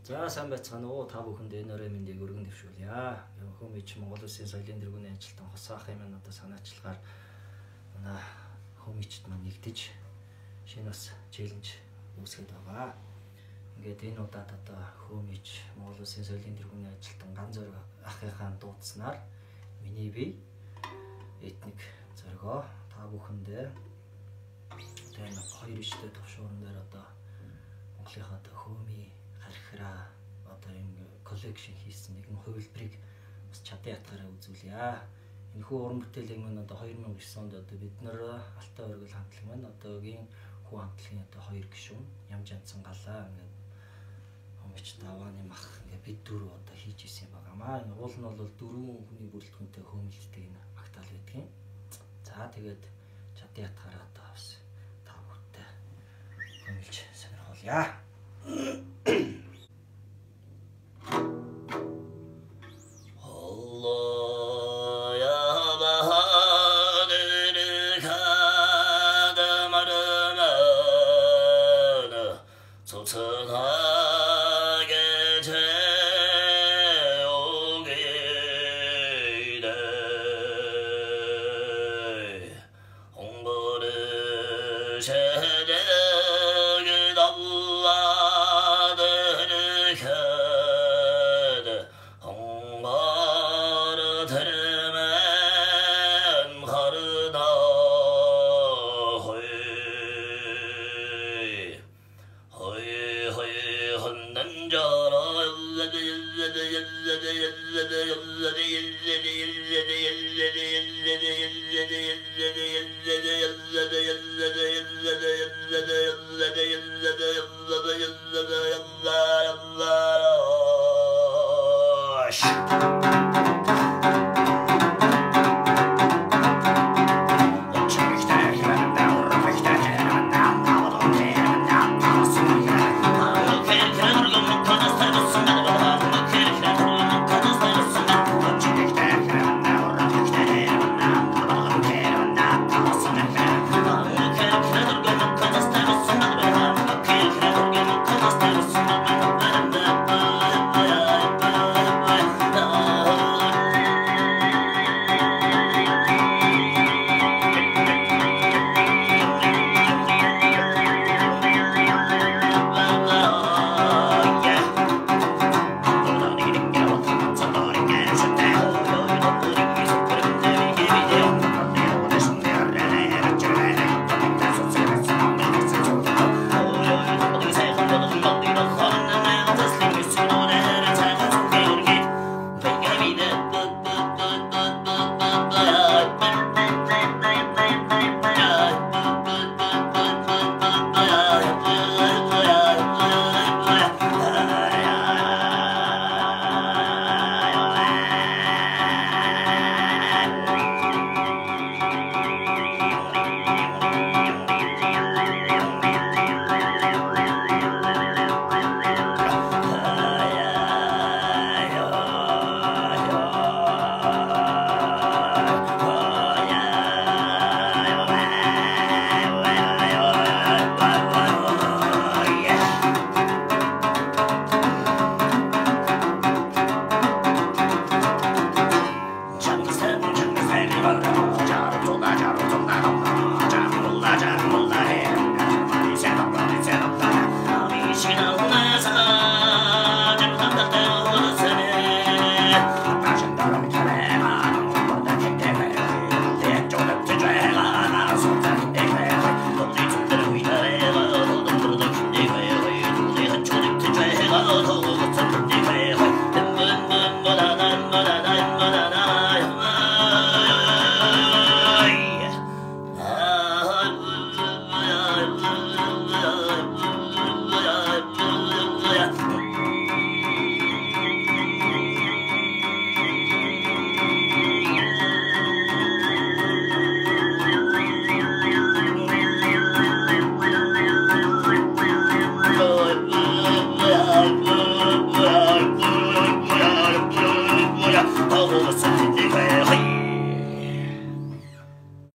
За сайн байцгаана уу та бүхэнд энэ өрөө мэндийг өргөн дэвшүүлье. Хөөмич Монгол Улсын соёлын тэргүүний ажилтан Хосаах юм одоо санаачлагаар манай хөөмичд маань нэгдэж шинэ бас челленж үүсгэж байгаа. Ингээд энэ удаад одоо хөөмич Монгол Улсын соёлын тэргүүний ажилтан Ган Зориг ахыхаа дуудснаар миний бие этник зоригоо та бүхэндээ тэр хоёр иштэй төвшөөрөн дээр одоо Монголынхаа одоо хөөми харьхраа одоо юм коллекшн хийсэн нэгэн хувилбарыг бас чадан ятгаараа үзүүлье. Энэхүү уран бүтээлийг маань одоо 2009 онд одоо бид нар Алтай оргил хамтлаг маань одоогийн хүү хамтлагийн одоо хоёр гишүүн Ямж Янцсан галаа ингээд хөөмич давааны мах ингээд бид дөрөв одоо хийж исэн юм байгаамаа. Энэ уул нь бол дөрвөн хүний бүрэлдэхүүнтэй хөөмөлддөг энэ магтаал байдгийн. За тэгээд чадан ятгаараа одоо бас та бүхэндээ хөөмөлж сонирхолъё. 저